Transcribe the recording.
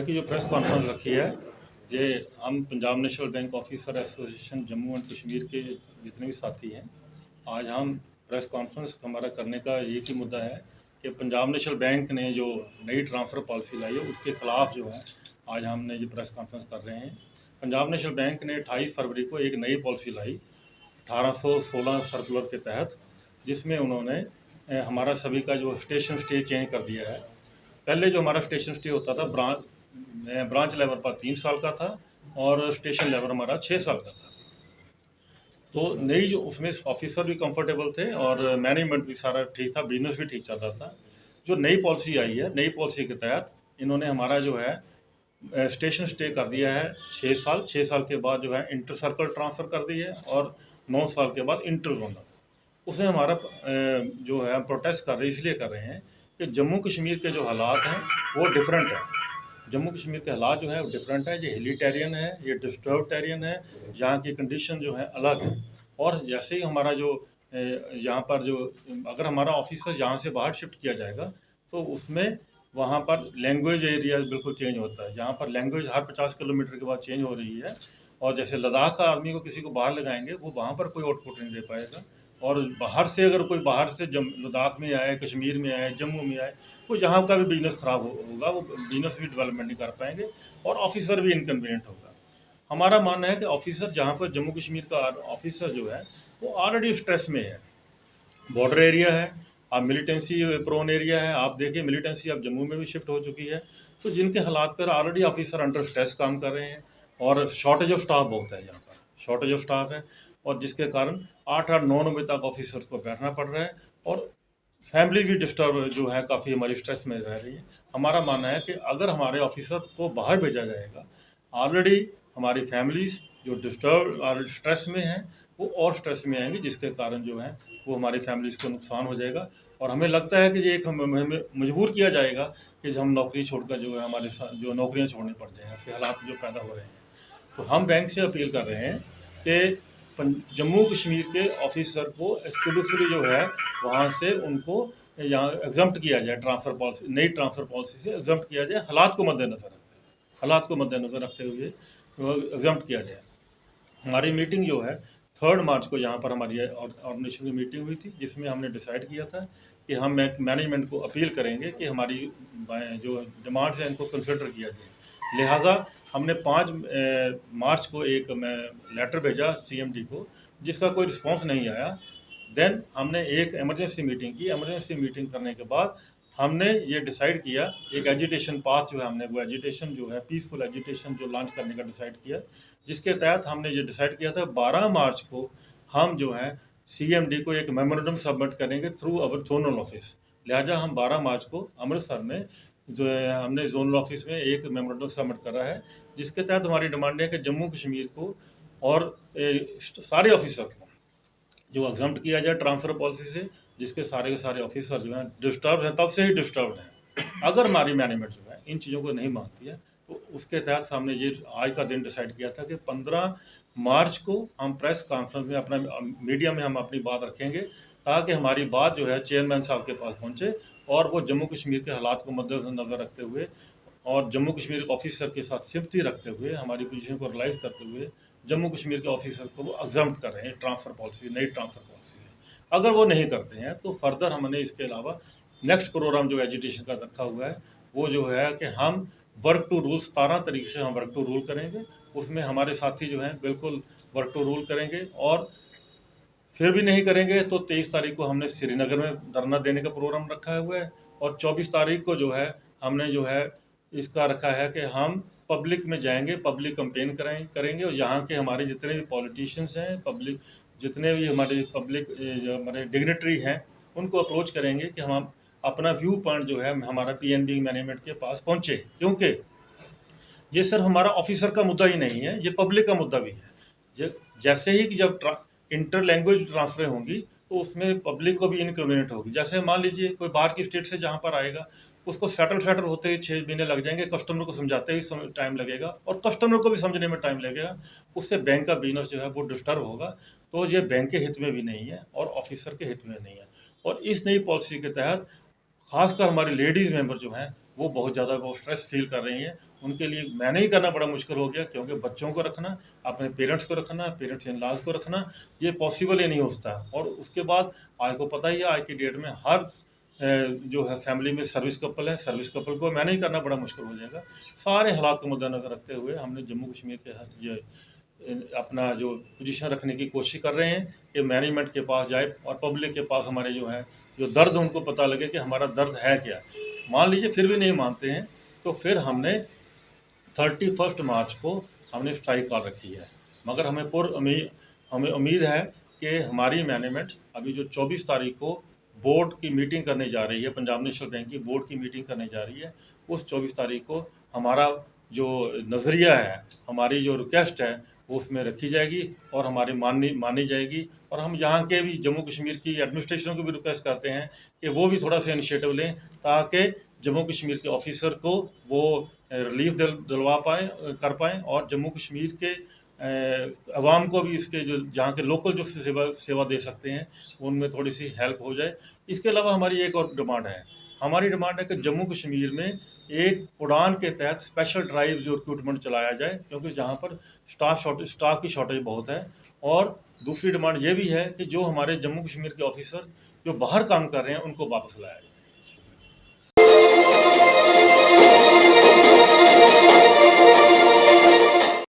की जो press conference रखी है, ये हम Punjab national bank officer association Jammu and Kashmir के जितने भी साथी हैं, आज हम प्रेस कॉन्फ्रेंस हमारा करने का एक ही मुद्दा है कि पंजाब नेशनल बैंक ने जो नई ट्रांसफ़र पॉलिसी लाई है उसके खिलाफ जो है आज हमने ये प्रेस कॉन्फ्रेंस कर रहे हैं। पंजाब नेशनल बैंक ने 28 फरवरी को एक नई पॉलिसी लाई 1816 सर्कुलर के तहत, जिसमें उन्होंने हमारा सभी का जो स्टेशन स्टे चेंज कर दिया है। पहले जो हमारा स्टेशन स्टे होता था ब्रांच लेवल पर 3 साल का था और स्टेशन लेवल हमारा 6 साल का था। तो नई जो उसमें ऑफिसर भी कंफर्टेबल थे और मैनेजमेंट भी सारा ठीक था, बिजनेस भी ठीक चल रहा था। जो नई पॉलिसी आई है, नई पॉलिसी के तहत इन्होंने हमारा जो है स्टेशन स्टे कर दिया है 6 साल। 6 साल के बाद जो है इंटर सर्कल ट्रांसफ़र कर दी है और 9 साल के बाद इंटर जोनल। उसमें हमारा जो है प्रोटेस्ट कर रहे इसलिए कर रहे हैं कि जम्मू कश्मीर के जो हालात हैं वो डिफरेंट हैं। जम्मू कश्मीर के हालात जो है वो डिफरेंट है। ये हिली टेरियन है, ये डिस्टर्ब टेरियन है, यहाँ की कंडीशन जो है अलग है। और जैसे ही हमारा जो यहाँ पर जो अगर हमारा ऑफिसर यहाँ से बाहर शिफ्ट किया जाएगा तो उसमें वहाँ पर लैंग्वेज एरिया बिल्कुल चेंज होता है। जहाँ पर लैंग्वेज हर 50 किलोमीटर के बाद चेंज हो रही है, और जैसे लद्दाख का आदमी को किसी को बाहर लगाएंगे वो वहाँ पर कोई आउटपुट नहीं दे पाएगा, और बाहर से अगर कोई बाहर से लद्दाख में आए, कश्मीर में आए, जम्मू में आए, तो यहाँ का भी बिजनेस ख़राब होगा, वो बिजनेस भी डेवलपमेंट नहीं कर पाएंगे और ऑफिसर भी इनकन्वीनियंट होगा। हमारा मानना है कि ऑफिसर जहाँ पर जम्मू कश्मीर का ऑफिसर जो है वो ऑलरेडी स्ट्रेस में है। बॉर्डर एरिया है, अब मिलिटेंसी प्रोन एरिया है। आप देखिए मिलिटेंसी अब जम्मू में भी शिफ्ट हो चुकी है, तो जिनके हालात पर ऑलरेडी ऑफिसर अंडर स्ट्रेस काम कर रहे हैं और शॉर्टेज ऑफ स्टाफ बहुत है, यहाँ पर शॉर्टेज ऑफ स्टाफ है, और जिसके कारण 8-9 बजे तक ऑफिसर्स को बैठना पड़ रहा है और फैमिली भी डिस्टर्ब जो है काफ़ी हमारी स्ट्रेस में रह रही है। हमारा मानना है कि अगर हमारे ऑफिसर को बाहर भेजा जाएगा, ऑलरेडी हमारी फैमिलीज जो डिस्टर्ब और स्ट्रेस में हैं वो और स्ट्रेस में आएंगी, जिसके कारण जो है वो हमारी फैमिलीज को नुकसान हो जाएगा। और हमें लगता है कि ये एक हमें मजबूर किया जाएगा कि हम नौकरी छोड़कर जो है हमारे साथ जो नौकरियां छोड़नी पड़ जाएंगी, ऐसे हालात जो पैदा हो रहे हैं। तो हम बैंक से अपील कर रहे हैं कि जम्मू कश्मीर के ऑफिसर को एक्सक्लूसिवली जो है वहाँ से उनको यहाँ एग्जम्प्ट किया जाए, ट्रांसफ़र पॉलिसी, नई ट्रांसफ़र पॉलिसी से एग्जम्प्ट किया जाए, हालात को मद्देनज़र रखते हुए एग्जम्प्ट किया जाए। हमारी मीटिंग जो है 3 मार्च को यहाँ पर हमारी ऑर्गेनाइजेशन की मीटिंग हुई थी, जिसमें हमने डिसाइड किया था कि हम मैनेजमेंट को अपील करेंगे कि हमारी जो डिमांड्स हैं इनको कंसिडर किया जाए। लिहाजा हमने 5 मार्च को एक लेटर भेजा सीएमडी को, जिसका कोई रिस्पांस नहीं आया। देन हमने एक इमरजेंसी मीटिंग की। इमरजेंसी मीटिंग करने के बाद हमने ये डिसाइड किया, एक एजिटेशन पाथ जो है हमने वो एजिटेशन जो है पीसफुल एजिटेशन जो लॉन्च करने का डिसाइड किया, जिसके तहत हमने ये डिसाइड किया था 12 मार्च को हम जो है सीएमडी को एक मेमोरेंडम सबमिट करेंगे थ्रू अवर जोनल ऑफिस। लिहाजा हम 12 मार्च को अमृतसर में जो है हमने जोनल ऑफिस में एक मेमोरेंडम सबमिट करा है, जिसके तहत हमारी डिमांड है कि जम्मू कश्मीर को और सारे ऑफिसर को जो एग्जम्प्ट किया जाए ट्रांसफ़र पॉलिसी से, जिसके सारे के सारे ऑफिसर जो हैं डिस्टर्ब हैं, तब से ही डिस्टर्ब हैं। अगर हमारी मैनेजमेंट जो है इन चीज़ों को नहीं मानती है तो उसके तहत हमने ये आज का दिन डिसाइड किया था कि 15 मार्च को हम प्रेस कॉन्फ्रेंस में अपना मीडिया में हम अपनी बात रखेंगे, ताकि हमारी बात जो है चेयरमैन साहब के पास पहुँचे और वो जम्मू कश्मीर के हालात को मद्देनज़र रखते हुए और जम्मू कश्मीर के ऑफिसर के साथ सिम्पथी रखते हुए, हमारी पोजीशन को रियलाइज़ करते हुए जम्मू कश्मीर के ऑफिसर को वो एग्जम्प्ट कर रहे हैं ट्रांसफ़र पॉलिसी, नई ट्रांसफ़र पॉलिसी है। अगर वो नहीं करते हैं तो फर्दर हमने इसके अलावा नेक्स्ट प्रोग्राम जो एजुटेशन का रखा हुआ है वो जो है कि हम वर्क टू रूल 17 तारीख से हम वर्क टू रूल करेंगे। उसमें हमारे साथी जो हैं बिल्कुल वर्क टू रूल करेंगे, और फिर भी नहीं करेंगे तो 23 तारीख को हमने श्रीनगर में धरना देने का प्रोग्राम रखा हुआ है, और 24 तारीख को जो है हमने जो है इसका रखा है कि हम पब्लिक में जाएंगे, पब्लिक कंपेन करेंगे और यहाँ के हमारे जितने भी पॉलिटिशियंस हैं, पब्लिक जितने भी हमारे पब्लिक जो हमारे डिग्नेटरी हैं उनको अप्रोच करेंगे कि हम अपना व्यू पॉइंट जो है हमारा पीएनबी मैनेजमेंट के पास पहुँचे, क्योंकि ये सिर्फ हमारा ऑफिसर का मुद्दा ही नहीं है, ये पब्लिक का मुद्दा भी है। ये जैसे ही कि जब इंटर लैंग्वेज ट्रांसफर होंगी तो उसमें पब्लिक को भी इनकन्वीनियंट होगी। जैसे मान लीजिए कोई बाहर की स्टेट से जहाँ पर आएगा उसको सेटल होते ही 6 महीने लग जाएंगे, कस्टमर को समझाते ही टाइम लगेगा और कस्टमर को भी समझने में टाइम लगेगा। उससे बैंक का बिजनेस जो है वो डिस्टर्ब होगा। तो ये बैंक के हित में भी नहीं है और ऑफिसर के हित में नहीं है। और इस नई पॉलिसी के तहत खासकर हमारी लेडीज़ मेंबर जो हैं वो बहुत ज़्यादा वो स्ट्रेस फील कर रही हैं उनके लिए मैंने ही करना बड़ा मुश्किल हो गया, क्योंकि बच्चों को रखना, अपने पेरेंट्स को रखना, पेरेंट्स इन लॉज को रखना, ये पॉसिबल ही नहीं होता। और उसके बाद आज को पता ही है, आज की डेट में हर जो है फैमिली में सर्विस कपल है, सर्विस कपल को मैंने ही करना बड़ा मुश्किल हो जाएगा। सारे हालात को मद्देनज़र रखते हुए हमने जम्मू कश्मीर के ये अपना जो पोजीशन रखने की कोशिश कर रहे हैं कि मैनेजमेंट के पास जाए और पब्लिक के पास हमारे जो है जो दर्द उनको पता लगे कि हमारा दर्द है क्या। मान लीजिए फिर भी नहीं मानते हैं, तो फिर हमने 31 मार्च को हमने स्ट्राइक कॉल रखी है। मगर हमें उम्मीद है कि हमारी मैनेजमेंट अभी जो 24 तारीख को बोर्ड की मीटिंग करने जा रही है, पंजाब नेशनल बैंक की बोर्ड की मीटिंग करने जा रही है, उस 24 तारीख को हमारा जो नज़रिया है, हमारी जो रिक्वेस्ट है, वो उसमें रखी जाएगी और हमारी मानी जाएगी। और हम यहाँ के भी जम्मू कश्मीर की एडमिनिस्ट्रेशन को भी रिक्वेस्ट करते हैं कि वो भी थोड़ा सा इनिशिएटिव लें, ताकि जम्मू कश्मीर के ऑफिसर को वो रिलीफ दिलवा कर पाएँ और जम्मू कश्मीर के अवाम को भी इसके जो जहाँ के लोकल जो सेवा दे सकते हैं, उनमें थोड़ी सी हेल्प हो जाए। इसके अलावा हमारी एक और डिमांड है, हमारी डिमांड है कि जम्मू कश्मीर में एक उड़ान के तहत स्पेशल ड्राइव जो रिक्रूटमेंट चलाया जाए, क्योंकि जहाँ पर स्टाफ की शॉर्टेज बहुत है। और दूसरी डिमांड ये भी है कि जो हमारे जम्मू कश्मीर के ऑफिसर जो बाहर काम कर रहे हैं, उनको वापस लाया जाए।